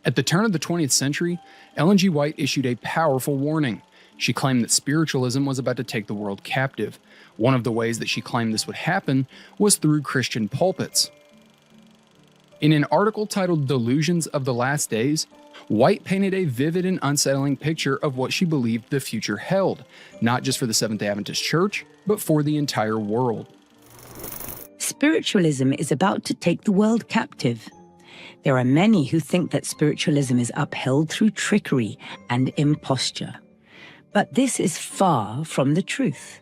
At the turn of the 20th century, Ellen G. White issued a powerful warning. She claimed that spiritualism was about to take the world captive. One of the ways that she claimed this would happen was through Christian pulpits. In an article titled Delusions of the Last Days, White painted a vivid and unsettling picture of what she believed the future held, not just for the Seventh-day Adventist Church, but for the entire world. Spiritualism is about to take the world captive. There are many who think that spiritualism is upheld through trickery and imposture. But this is far from the truth.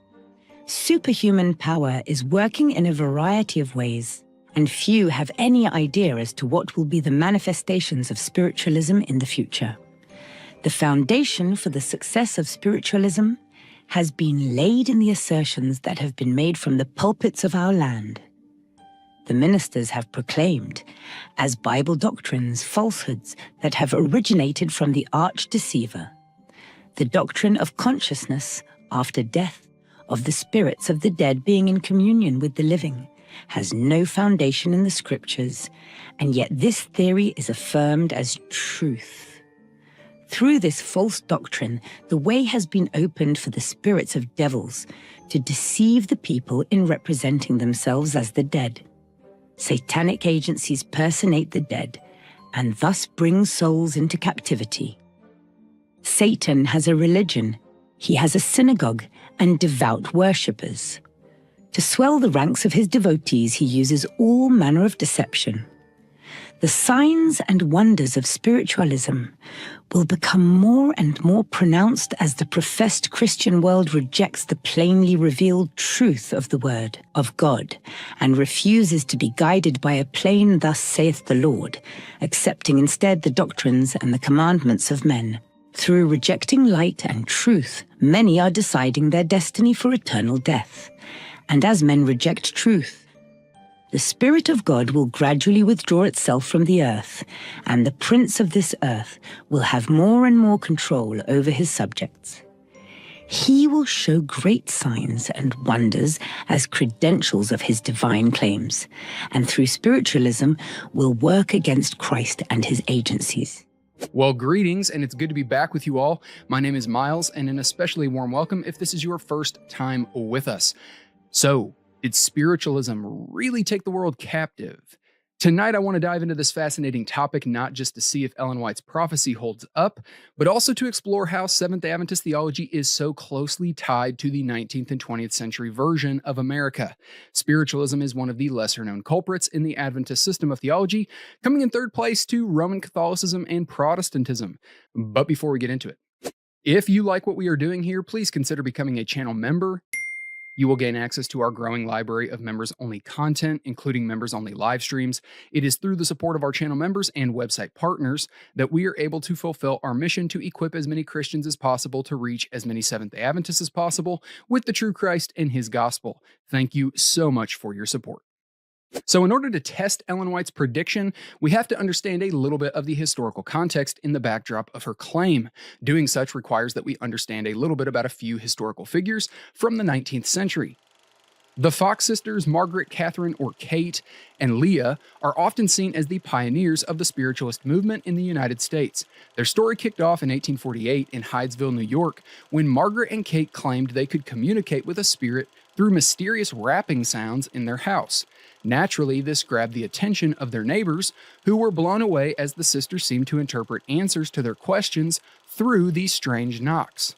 Superhuman power is working in a variety of ways, and few have any idea as to what will be the manifestations of spiritualism in the future. The foundation for the success of spiritualism has been laid in the assertions that have been made from the pulpits of our land. The ministers have proclaimed as Bible doctrines falsehoods that have originated from the arch-deceiver. The doctrine of consciousness after death, of the spirits of the dead being in communion with the living, has no foundation in the scriptures, and yet this theory is affirmed as truth. Through this false doctrine, the way has been opened for the spirits of devils to deceive the people in representing themselves as the dead. Satanic agencies personate the dead and thus bring souls into captivity. Satan has a religion, he has a synagogue and devout worshippers. To swell the ranks of his devotees, he uses all manner of deception. The signs and wonders of spiritualism will become more and more pronounced as the professed Christian world rejects the plainly revealed truth of the Word of God and refuses to be guided by a plain "Thus saith the Lord," accepting instead the doctrines and the commandments of men. Through rejecting light and truth, many are deciding their destiny for eternal death. And as men reject truth, the Spirit of God will gradually withdraw itself from the earth, and the prince of this earth will have more and more control over his subjects. He will show great signs and wonders as credentials of his divine claims, and through spiritualism will work against Christ and his agencies. Well, greetings, and it's good to be back with you all. My name is Miles, and an especially warm welcome if this is your first time with us. So, did spiritualism really take the world captive? Tonight, I want to dive into this fascinating topic, not just to see if Ellen White's prophecy holds up, but also to explore how Seventh-day Adventist theology is so closely tied to the 19th and 20th century version of America. Spiritualism is one of the lesser-known culprits in the Adventist system of theology, coming in third place to Roman Catholicism and Protestantism. But before we get into it, if you like what we are doing here, please consider becoming a channel member. You will gain access to our growing library of members-only content, including members-only live streams. It is through the support of our channel members and website partners that we are able to fulfill our mission to equip as many Christians as possible to reach as many Seventh-day Adventists as possible with the true Christ and his gospel. Thank you so much for your support. So in order to test Ellen White's prediction, we have to understand a little bit of the historical context in the backdrop of her claim. Doing such requires that we understand a little bit about a few historical figures from the 19th century. The Fox sisters, Margaret, Catherine, or Kate, and Leah, are often seen as the pioneers of the spiritualist movement in the United States. Their story kicked off in 1848 in Hydesville, New York, when Margaret and Kate claimed they could communicate with a spirit through mysterious rapping sounds in their house. Naturally, this grabbed the attention of their neighbors, who were blown away as the sisters seemed to interpret answers to their questions through these strange knocks.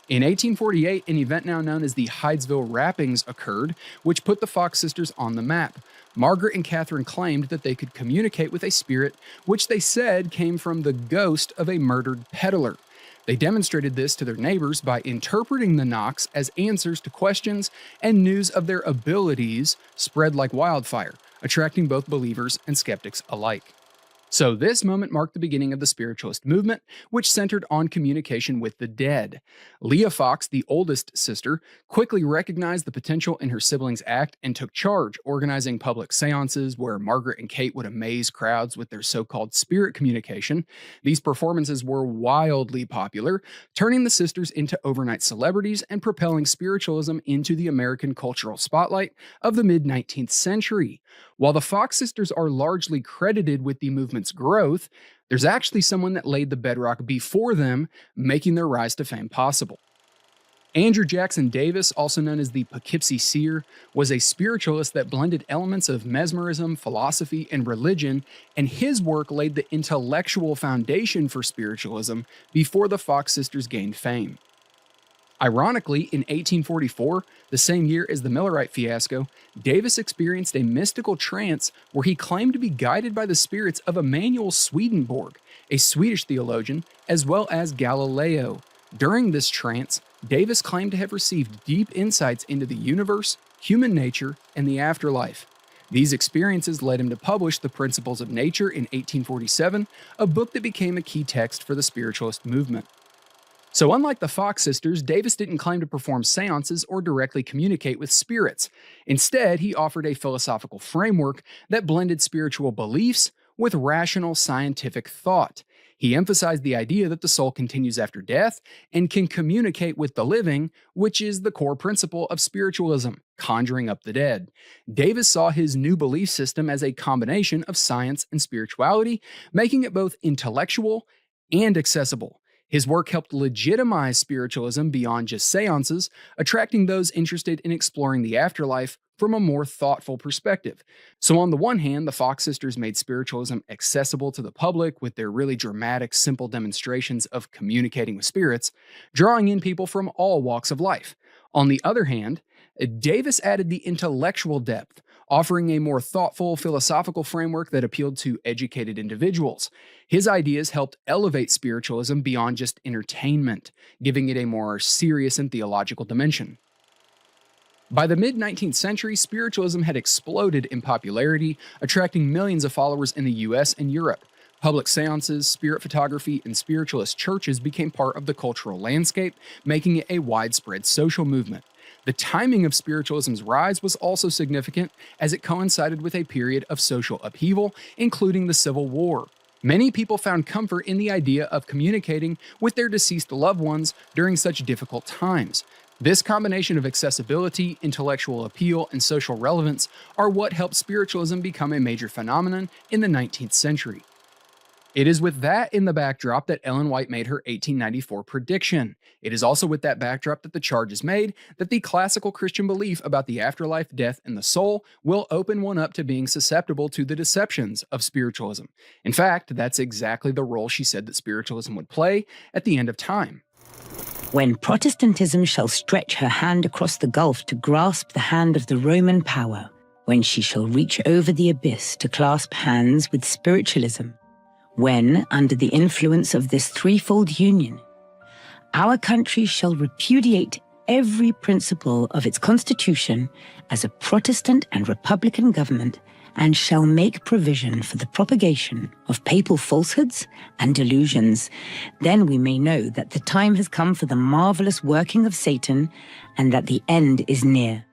In 1848, an event now known as the Hydesville Rappings occurred, which put the Fox sisters on the map. Margaret and Catherine claimed that they could communicate with a spirit, which they said came from the ghost of a murdered peddler. They demonstrated this to their neighbors by interpreting the knocks as answers to questions, and news of their abilities spread like wildfire, attracting both believers and skeptics alike. So this moment marked the beginning of the spiritualist movement, which centered on communication with the dead. Leah Fox, the oldest sister, quickly recognized the potential in her siblings' act and took charge, organizing public seances where Margaret and Kate would amaze crowds with their so-called spirit communication. These performances were wildly popular, turning the sisters into overnight celebrities and propelling spiritualism into the American cultural spotlight of the mid-19th century. While the Fox sisters are largely credited with the movement's growth, there's actually someone that laid the bedrock before them, making their rise to fame possible. Andrew Jackson Davis, also known as the Poughkeepsie Seer, was a spiritualist that blended elements of mesmerism, philosophy, and religion, and his work laid the intellectual foundation for spiritualism before the Fox sisters gained fame. Ironically, in 1844, the same year as the Millerite fiasco, Davis experienced a mystical trance where he claimed to be guided by the spirits of Emanuel Swedenborg, a Swedish theologian, as well as Galileo. During this trance, Davis claimed to have received deep insights into the universe, human nature, and the afterlife. These experiences led him to publish The Principles of Nature in 1847, a book that became a key text for the spiritualist movement. So unlike the Fox sisters, Davis didn't claim to perform seances or directly communicate with spirits. Instead, he offered a philosophical framework that blended spiritual beliefs with rational scientific thought. He emphasized the idea that the soul continues after death and can communicate with the living, which is the core principle of spiritualism, conjuring up the dead. Davis saw his new belief system as a combination of science and spirituality, making it both intellectual and accessible. His work helped legitimize spiritualism beyond just seances, attracting those interested in exploring the afterlife from a more thoughtful perspective. So on the one hand, the Fox sisters made spiritualism accessible to the public with their really dramatic, simple demonstrations of communicating with spirits, drawing in people from all walks of life. On the other hand, Davis added the intellectual depth, offering a more thoughtful, philosophical framework that appealed to educated individuals. His ideas helped elevate spiritualism beyond just entertainment, giving it a more serious and theological dimension. By the mid-19th century, spiritualism had exploded in popularity, attracting millions of followers in the US and Europe. Public seances, spirit photography, and spiritualist churches became part of the cultural landscape, making it a widespread social movement. The timing of spiritualism's rise was also significant, as it coincided with a period of social upheaval, including the Civil War. Many people found comfort in the idea of communicating with their deceased loved ones during such difficult times. This combination of accessibility, intellectual appeal, and social relevance are what helped spiritualism become a major phenomenon in the 19th century. It is with that in the backdrop that Ellen White made her 1894 prediction. It is also with that backdrop that the charge is made that the classical Christian belief about the afterlife, death, and the soul will open one up to being susceptible to the deceptions of spiritualism. In fact, that's exactly the role she said that spiritualism would play at the end of time. When Protestantism shall stretch her hand across the gulf to grasp the hand of the Roman power, when she shall reach over the abyss to clasp hands with spiritualism, when, under the influence of this threefold union, our country shall repudiate every principle of its constitution as a Protestant and Republican government, and shall make provision for the propagation of papal falsehoods and delusions, then we may know that the time has come for the marvelous working of Satan, and that the end is near.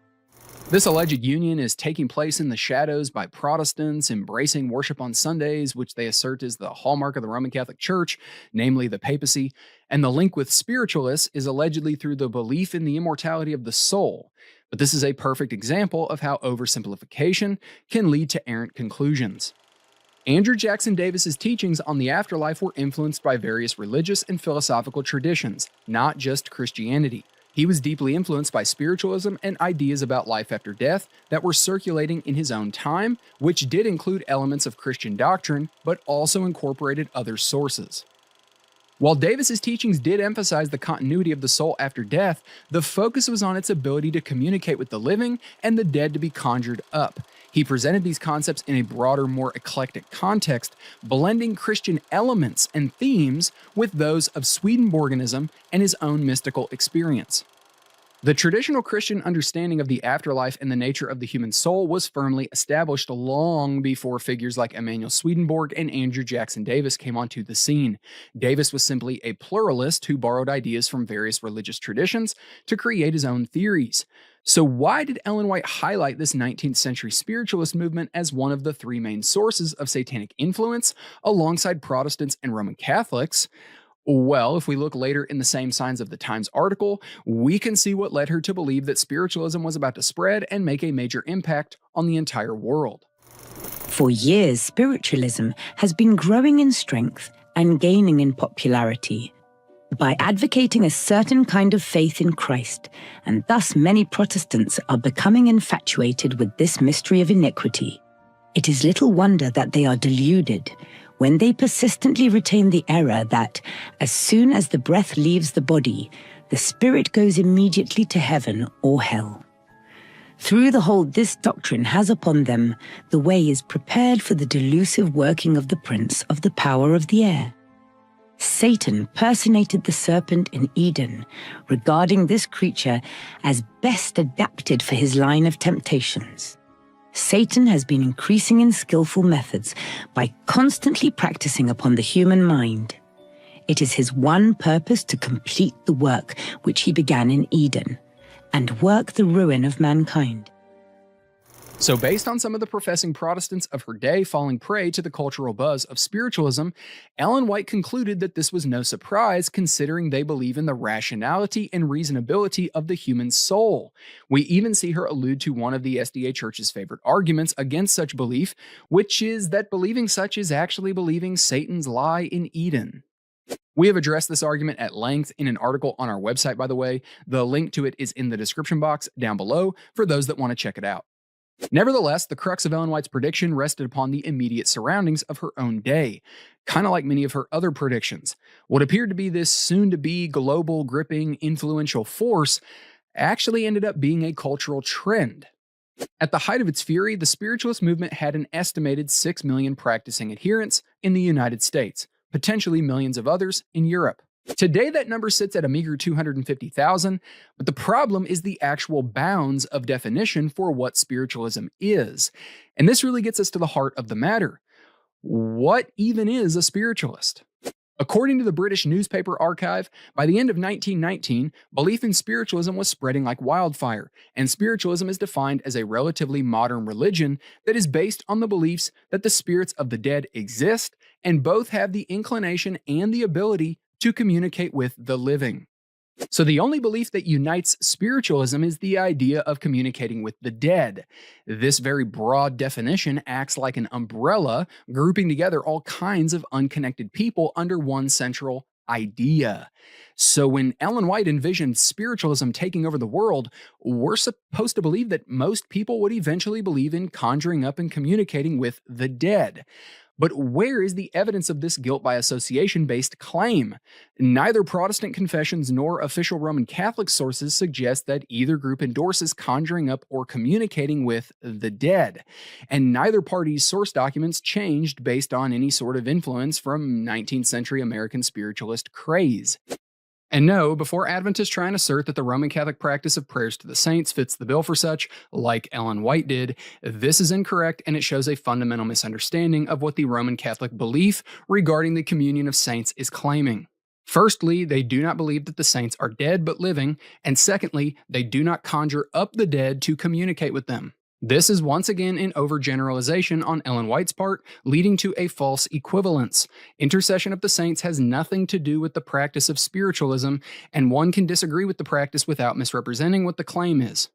This alleged union is taking place in the shadows by Protestants embracing worship on Sundays, which they assert is the hallmark of the Roman Catholic Church, namely the papacy, and the link with spiritualists is allegedly through the belief in the immortality of the soul. But this is a perfect example of how oversimplification can lead to errant conclusions. Andrew Jackson Davis's teachings on the afterlife were influenced by various religious and philosophical traditions, not just Christianity. He was deeply influenced by spiritualism and ideas about life after death that were circulating in his own time, which did include elements of Christian doctrine, but also incorporated other sources. While Davis's teachings did emphasize the continuity of the soul after death, the focus was on its ability to communicate with the living and the dead to be conjured up. He presented these concepts in a broader, more eclectic context, blending Christian elements and themes with those of Swedenborganism and his own mystical experience. The traditional Christian understanding of the afterlife and the nature of the human soul was firmly established long before figures like Emanuel Swedenborg and Andrew Jackson Davis came onto the scene. Davis was simply a pluralist who borrowed ideas from various religious traditions to create his own theories. So why did Ellen White highlight this 19th century spiritualist movement as one of the three main sources of satanic influence alongside Protestants and Roman Catholics? Well, if we look later in the same Signs of the Times article, we can see what led her to believe that spiritualism was about to spread and make a major impact on the entire world. For years, spiritualism has been growing in strength and gaining in popularity by advocating a certain kind of faith in Christ, and thus many Protestants are becoming infatuated with this mystery of iniquity. It is little wonder that they are deluded when they persistently retain the error that, as soon as the breath leaves the body, the spirit goes immediately to heaven or hell. Through the hold this doctrine has upon them, the way is prepared for the delusive working of the prince of the power of the air. Satan personated the serpent in Eden, regarding this creature as best adapted for his line of temptations. Satan has been increasing in skillful methods by constantly practicing upon the human mind. It is his one purpose to complete the work which he began in Eden, and work the ruin of mankind. So based on some of the professing Protestants of her day falling prey to the cultural buzz of spiritualism, Ellen White concluded that this was no surprise considering they believe in the rationality and reasonability of the human soul. We even see her allude to one of the SDA Church's favorite arguments against such belief, which is that believing such is actually believing Satan's lie in Eden. We have addressed this argument at length in an article on our website, by the way. The link to it is in the description box down below for those that want to check it out. Nevertheless, the crux of Ellen White's prediction rested upon the immediate surroundings of her own day, kind of like many of her other predictions. What appeared to be this soon-to-be global, gripping, influential force actually ended up being a cultural trend. At the height of its fury, the spiritualist movement had an estimated 6 million practicing adherents in the United States, potentially millions of others in Europe. Today, that number sits at a meager 250,000, but the problem is the actual bounds of definition for what spiritualism is. And this really gets us to the heart of the matter. What even is a spiritualist? According to the British Newspaper Archive, by the end of 1919, belief in spiritualism was spreading like wildfire, and spiritualism is defined as a relatively modern religion that is based on the beliefs that the spirits of the dead exist, and both have the inclination and the ability to communicate with the living. So the only belief that unites spiritualism is the idea of communicating with the dead. This very broad definition acts like an umbrella, grouping together all kinds of unconnected people under one central idea. So when Ellen White envisioned spiritualism taking over the world, we're supposed to believe that most people would eventually believe in conjuring up and communicating with the dead. But where is the evidence of this guilt by association-based claim? Neither Protestant confessions nor official Roman Catholic sources suggest that either group endorses conjuring up or communicating with the dead. And neither party's source documents changed based on any sort of influence from 19th century American spiritualist craze. And no, before Adventists try and assert that the Roman Catholic practice of prayers to the saints fits the bill for such, like Ellen White did, this is incorrect and it shows a fundamental misunderstanding of what the Roman Catholic belief regarding the communion of saints is claiming. Firstly, they do not believe that the saints are dead but living, and secondly, they do not conjure up the dead to communicate with them. This is once again an overgeneralization on Ellen White's part, leading to a false equivalence. Intercession of the saints has nothing to do with the practice of spiritualism, and one can disagree with the practice without misrepresenting what the claim is.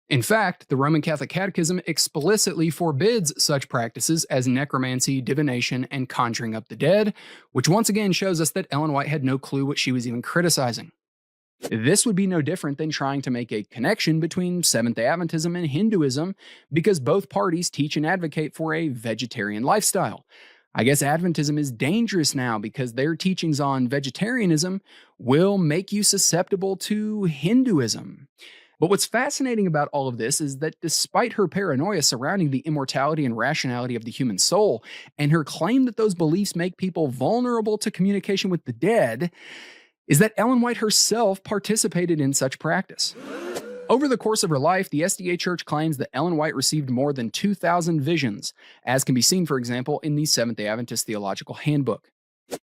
In fact, the Roman Catholic Catechism explicitly forbids such practices as necromancy, divination, and conjuring up the dead, which once again shows us that Ellen White had no clue what she was even criticizing. This would be no different than trying to make a connection between Seventh-day Adventism and Hinduism because both parties teach and advocate for a vegetarian lifestyle. I guess Adventism is dangerous now because their teachings on vegetarianism will make you susceptible to Hinduism. But what's fascinating about all of this is that despite her paranoia surrounding the immortality and rationality of the human soul, and her claim that those beliefs make people vulnerable to communication with the dead, is that Ellen White herself participated in such practice. Over the course of her life, the SDA Church claims that Ellen White received more than 2,000 visions, as can be seen, for example, in the Seventh-day Adventist Theological Handbook.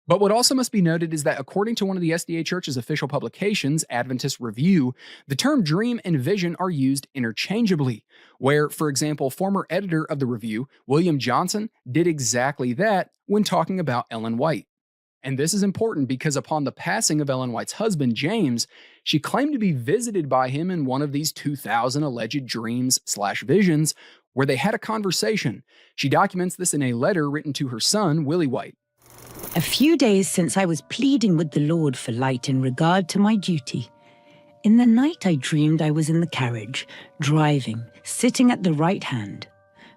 But what also must be noted is that according to one of the SDA Church's official publications, Adventist Review, the term dream and vision are used interchangeably, where, for example, former editor of the Review, William Johnson, did exactly that when talking about Ellen White. And this is important because upon the passing of Ellen White's husband, James, she claimed to be visited by him in one of these 2,000 alleged dreams/visions, where they had a conversation. She documents this in a letter written to her son, Willie White. A few days since I was pleading with the Lord for light in regard to my duty. In the night I dreamed I was in the carriage, driving, sitting at the right hand.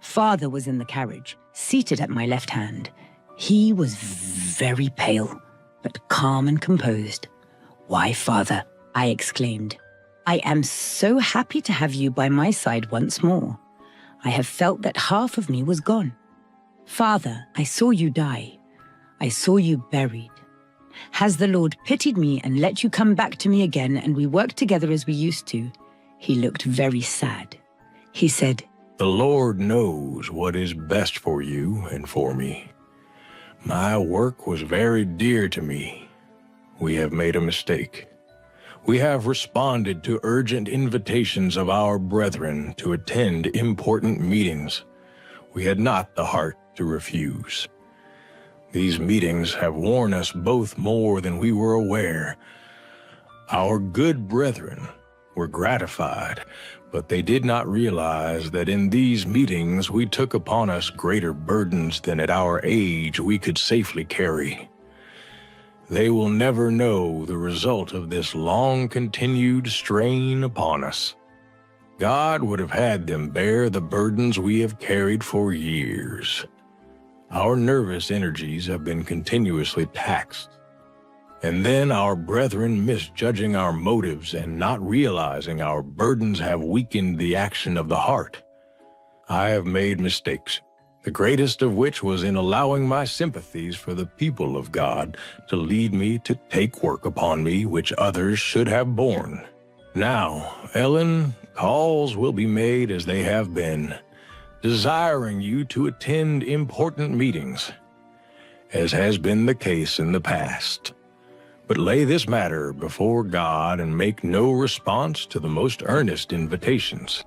Father was in the carriage, seated at my left hand. He was very pale, but calm and composed. "Why, Father," I exclaimed, "I am so happy to have you by my side once more. I have felt that half of me was gone. Father, I saw you die. I saw you buried. Has the Lord pitied me and let you come back to me again and we work together as we used to?" He looked very sad. He said, "The Lord knows what is best for you and for me. My work was very dear to me. We have made a mistake. We have responded to urgent invitations of our brethren to attend important meetings. We had not the heart to refuse. These meetings have worn us both more than we were aware. Our good brethren were gratified, but they did not realize that in these meetings we took upon us greater burdens than at our age we could safely carry. They will never know the result of this long-continued strain upon us. God would have had them bear the burdens we have carried for years. Our nervous energies have been continuously taxed. And then our brethren, misjudging our motives and not realizing our burdens, have weakened the action of the heart. I have made mistakes, the greatest of which was in allowing my sympathies for the people of God to lead me to take work upon me which others should have borne. Now, Ellen, calls will be made as they have been, desiring you to attend important meetings, as has been the case in the past. But lay this matter before God and make no response to the most earnest invitations.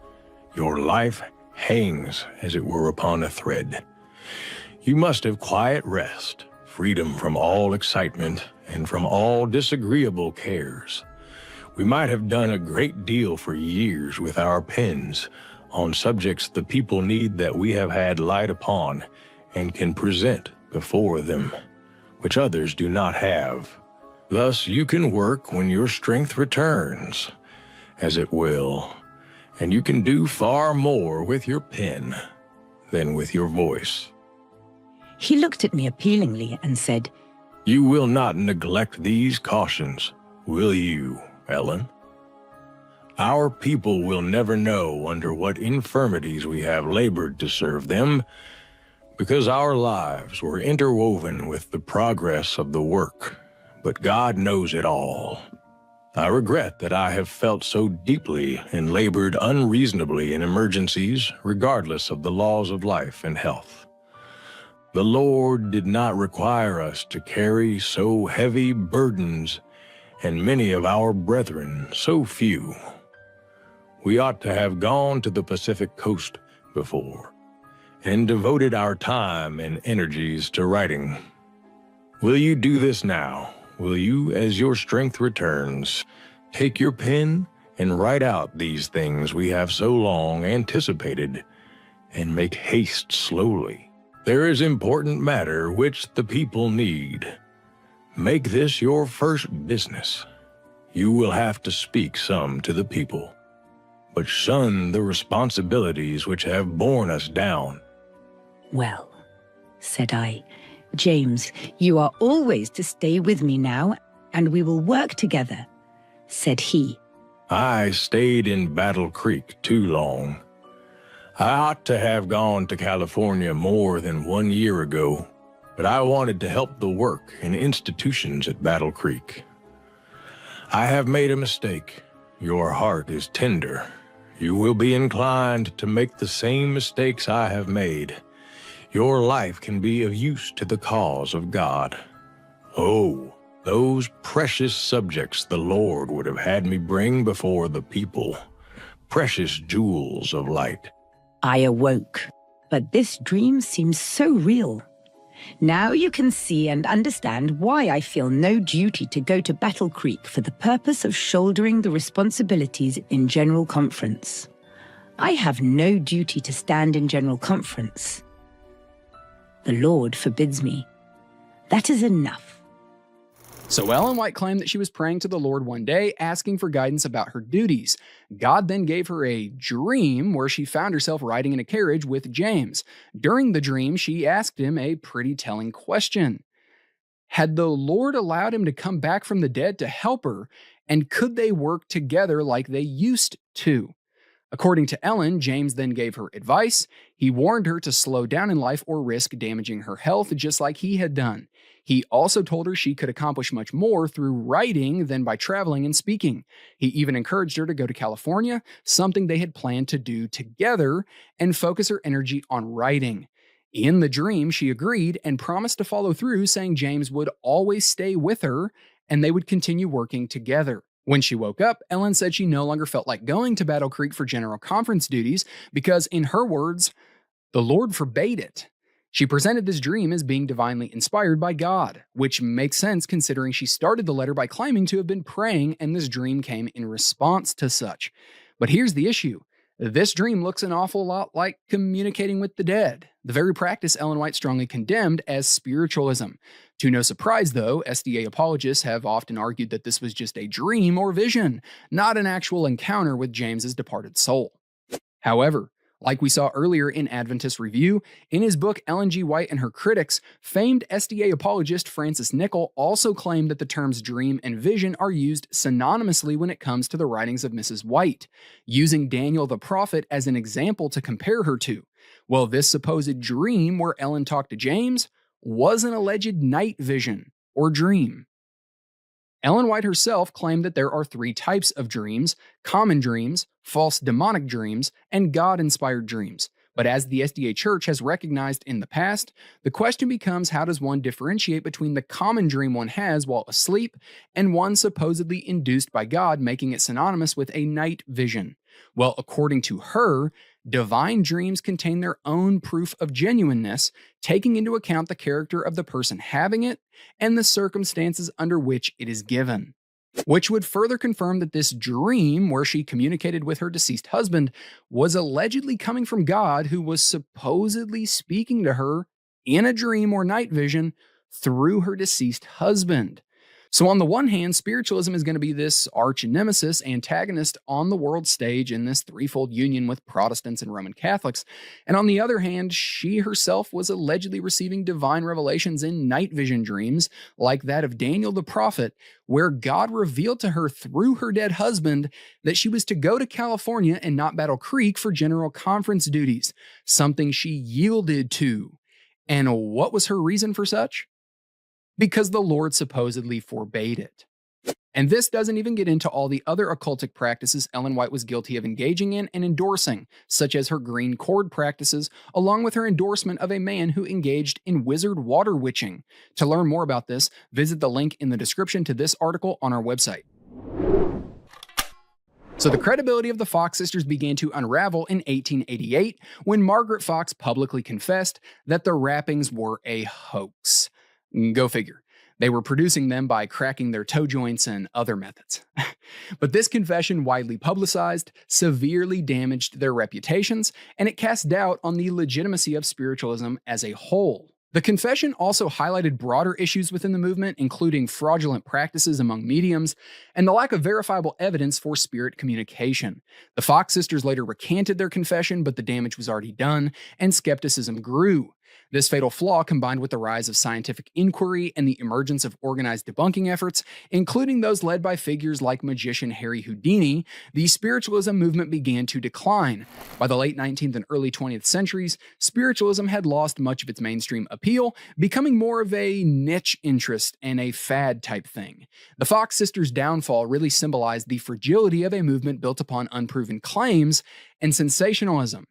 Your life hangs, as it were, upon a thread. You must have quiet rest, freedom from all excitement, and from all disagreeable cares. We might have done a great deal for years with our pens on subjects the people need that we have had light upon and can present before them, which others do not have. Thus you can work when your strength returns, as it will, and you can do far more with your pen than with your voice. He looked at me appealingly and said, You will not neglect these cautions, will you, Ellen? Our people will never know under what infirmities we have labored to serve them, because our lives were interwoven with the progress of the work, but God knows it all. I regret that I have felt so deeply and labored unreasonably in emergencies, regardless of the laws of life and health. The Lord did not require us to carry so heavy burdens, and many of our brethren so few. We ought to have gone to the Pacific coast before, and devoted our time and energies to writing. Will you do this now? Will you, as your strength returns, take your pen and write out these things we have so long anticipated, and make haste slowly? There is important matter which the people need. Make this your first business. You will have to speak some to the people, but shun the responsibilities which have borne us down. Well, said I, James, you are always to stay with me now, and we will work together, said he. I stayed in Battle Creek too long. I ought to have gone to California more than 1 year ago, but I wanted to help the work and institutions at Battle Creek. I have made a mistake. Your heart is tender. You will be inclined to make the same mistakes I have made. Your life can be of use to the cause of God. Oh, those precious subjects the Lord would have had me bring before the people. Precious jewels of light. I awoke, but this dream seems so real. Now you can see and understand why I feel no duty to go to Battle Creek for the purpose of shouldering the responsibilities in General Conference. I have no duty to stand in general conference. The Lord forbids me. That is enough. So Ellen White claimed that she was praying to the Lord one day, asking for guidance about her duties. God then gave her a dream where she found herself riding in a carriage with James. During the dream, she asked him a pretty telling question. Had the Lord allowed him to come back from the dead to help her, and could they work together like they used to? According to Ellen, James then gave her advice. He warned her to slow down in life or risk damaging her health, just like he had done. He also told her she could accomplish much more through writing than by traveling and speaking. He even encouraged her to go to California, something they had planned to do together, and focus her energy on writing. In the dream, she agreed and promised to follow through, saying James would always stay with her and they would continue working together. When she woke up, Ellen said she no longer felt like going to Battle Creek for general conference duties because, in her words, the Lord forbade it. She presented this dream as being divinely inspired by God, which makes sense considering she started the letter by claiming to have been praying, and this dream came in response to such. But here's the issue. This dream looks an awful lot like communicating with the dead, the very practice Ellen White strongly condemned as spiritualism. To no surprise, though, SDA apologists have often argued that this was just a dream or vision, not an actual encounter with James's departed soul. However, like we saw earlier in Adventist Review, in his book Ellen G. White and Her Critics, famed SDA apologist Francis Nichol also claimed that the terms dream and vision are used synonymously when it comes to the writings of Mrs. White, using Daniel the prophet as an example to compare her to. Well, this supposed dream where Ellen talked to James was an alleged night vision or dream. Ellen White herself claimed that there are three types of dreams: common dreams, false demonic dreams, and God-inspired dreams. But as the SDA Church has recognized in the past, the question becomes, how does one differentiate between the common dream one has while asleep and one supposedly induced by God, making it synonymous with a night vision? Well, according to her, divine dreams contain their own proof of genuineness, taking into account the character of the person having it and the circumstances under which it is given. Which would further confirm that this dream, where she communicated with her deceased husband, was allegedly coming from God, who was supposedly speaking to her in a dream or night vision through her deceased husband. So on the one hand, spiritualism is going to be this arch nemesis antagonist on the world stage in this threefold union with Protestants and Roman Catholics. And on the other hand, she herself was allegedly receiving divine revelations in night vision dreams, like that of Daniel the prophet, where God revealed to her through her dead husband that she was to go to California and not Battle Creek for general conference duties, something she yielded to. And what was her reason for such? Because the Lord supposedly forbade it. And this doesn't even get into all the other occultic practices Ellen White was guilty of engaging in and endorsing, such as her green cord practices, along with her endorsement of a man who engaged in wizard water witching. To learn more about this, visit the link in the description to this article on our website. So the credibility of the Fox sisters began to unravel in 1888 when Margaret Fox publicly confessed that the wrappings were a hoax. Go figure. They were producing them by cracking their toe joints and other methods. But this confession, widely publicized, severely damaged their reputations, and it cast doubt on the legitimacy of spiritualism as a whole. The confession also highlighted broader issues within the movement, including fraudulent practices among mediums and the lack of verifiable evidence for spirit communication. The Fox sisters later recanted their confession, but the damage was already done, and skepticism grew. This fatal flaw, combined with the rise of scientific inquiry and the emergence of organized debunking efforts, including those led by figures like magician Harry Houdini, the spiritualism movement began to decline. By the late 19th and early 20th centuries, spiritualism had lost much of its mainstream appeal, becoming more of a niche interest and a fad type thing. The Fox sisters' downfall really symbolized the fragility of a movement built upon unproven claims and sensationalism.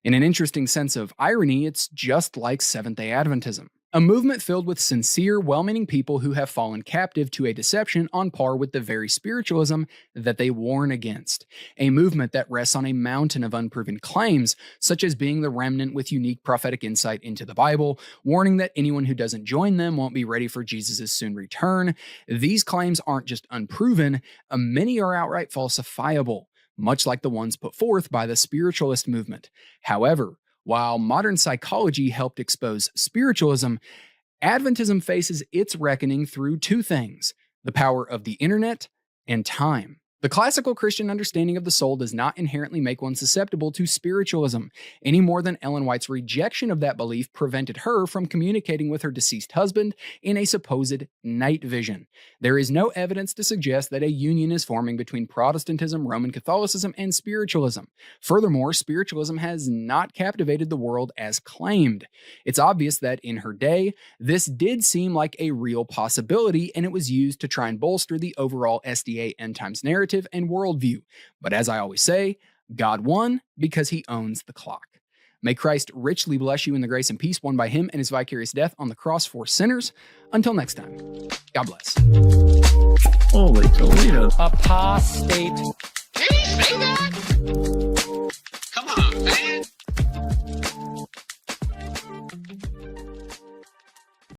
In an interesting sense of irony, it's just like Seventh-day Adventism, a movement filled with sincere, well-meaning people who have fallen captive to a deception on par with the very spiritualism that they warn against. A movement that rests on a mountain of unproven claims, such as being the remnant with unique prophetic insight into the Bible, warning that anyone who doesn't join them won't be ready for Jesus' soon return. These claims aren't just unproven, many are outright falsifiable. much like the ones put forth by the spiritualist movement. However, while modern psychology helped expose spiritualism, Adventism faces its reckoning through two things: the power of the internet and time. The classical Christian understanding of the soul does not inherently make one susceptible to spiritualism, any more than Ellen White's rejection of that belief prevented her from communicating with her deceased husband in a supposed night vision. There is no evidence to suggest that a union is forming between Protestantism, Roman Catholicism, and spiritualism. Furthermore, spiritualism has not captivated the world as claimed. It's obvious that in her day, this did seem like a real possibility, and it was used to try and bolster the overall SDA end times narrative and worldview. But as I always say, God won because he owns the clock. May Christ richly bless you in the grace and peace won by him and his vicarious death on the cross for sinners. Until next time, God bless. Holy Toledo. Apostate. Did he say that? Come on, man.